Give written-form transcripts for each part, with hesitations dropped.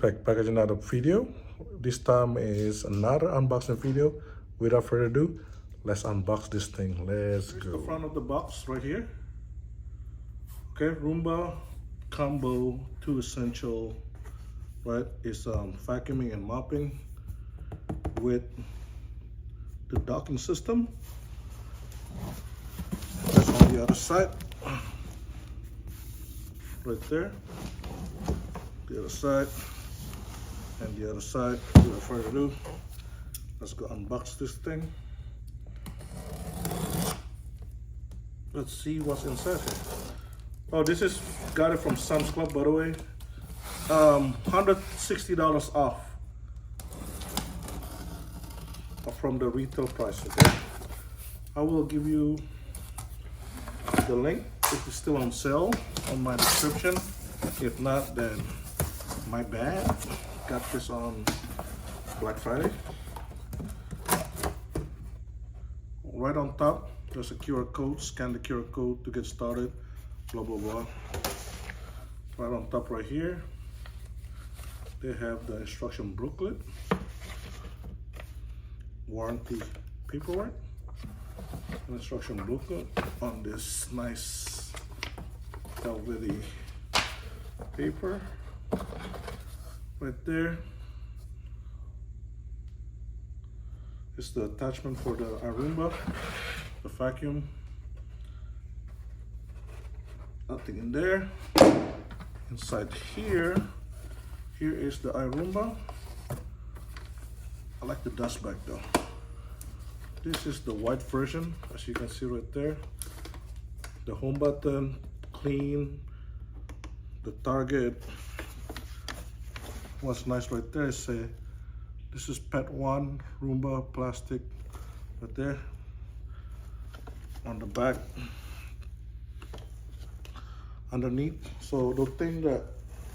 Jspekz back at another video. This time is another unboxing video. Without further ado, let's unbox this thing. Let's go. The front of the box right here. Okay, Roomba Combo 2 essential, right? It's vacuuming and mopping with the docking system. That's on the other side, right there. The other side and the other side. Without further ado, let's go unbox this thing. Let's see what's inside here. Oh, this is got it from Sam's Club, by the way. $160 off from the retail price. Okay, I will give you the link if it's still on sale on my description. If not, then my bad. Got this on Black Friday. Right on top, there's a QR code. Scan the QR code to get started. Blah blah blah. Right on top, right here, they have the instruction booklet, warranty paperwork, an instruction booklet on this nice velvety paper. Right there is the attachment for the iRobot, the vacuum. Nothing in there. Inside here is the iRobot. I like the dust bag though. This is the white version, as you can see right there. The home button, clean. The target was nice right there. Say this is Pet 1 Roomba plastic right there. On the back, underneath, so the thing that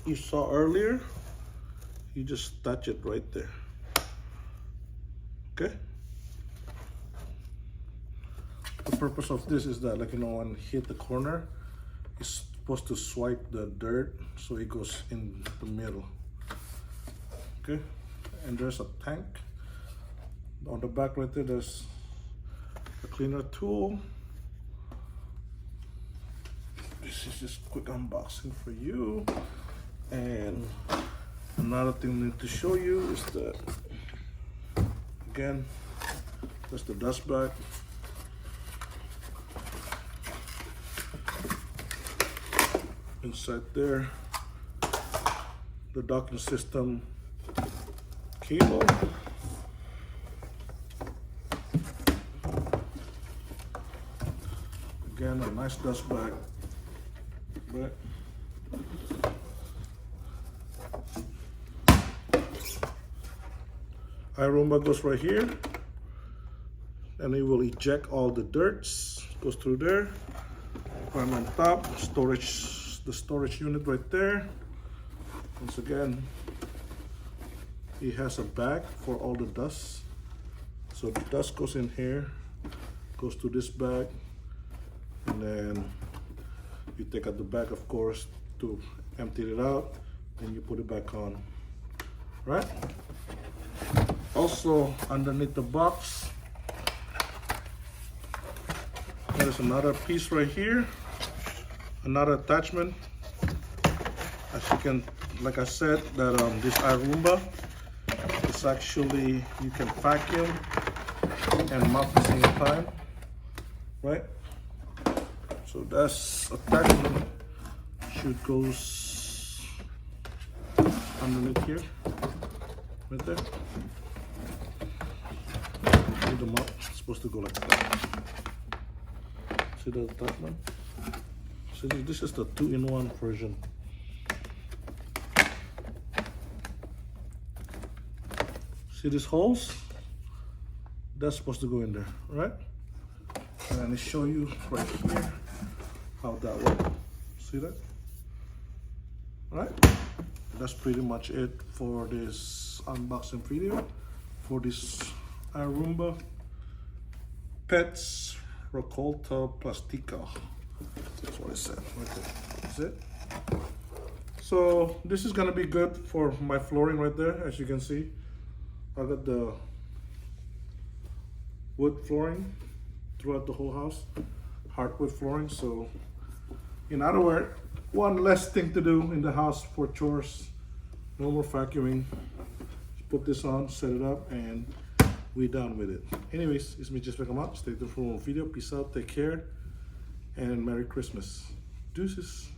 you saw earlier, you just touch it right there. Okay, the purpose of this is that, like, you know, when you hit the corner, it's supposed to swipe the dirt so it goes in the middle. Okay, and there's a tank on the back right there. There's a cleaner tool. This is just quick unboxing for you. And another thing I need to show you is that, again, that's the dust bag. Inside there, the docking system cable. Again, a nice dust bag. But iRobot goes right here, and it will eject all the dirts. Goes through there. Right on top, storage, the storage unit right there. Once again, it has a bag for all the dust. So the dust goes in here, goes to this bag, and then you take out the bag, of course, to empty it out, and you put it back on, right? Also, underneath the box, there's another piece right here, another attachment. As you can, like I said, that this iRobot is actually, you can vacuum and mop at the same time, right? So that's attachment should goes underneath here, right there. See the mop, it's supposed to go like that. See the attachment? So this is the 2-in-1 version. See these holes? That's supposed to go in there, right? And let me show you right here how that works. See that? Right? That's pretty much it for this unboxing video for this iRobot Pets Raccolta Plastica. That's what it said right there. That's it. So this is gonna be good for my flooring right there. As you can see, I got the wood flooring throughout the whole house, hardwood flooring. So in other words, one less thing to do in the house for chores. No more vacuuming. Just put this on, set it up, and we done with it. Anyways, it's me, Jspekz. Stay tuned for more video. Peace out, take care, and Merry Christmas. Deuces.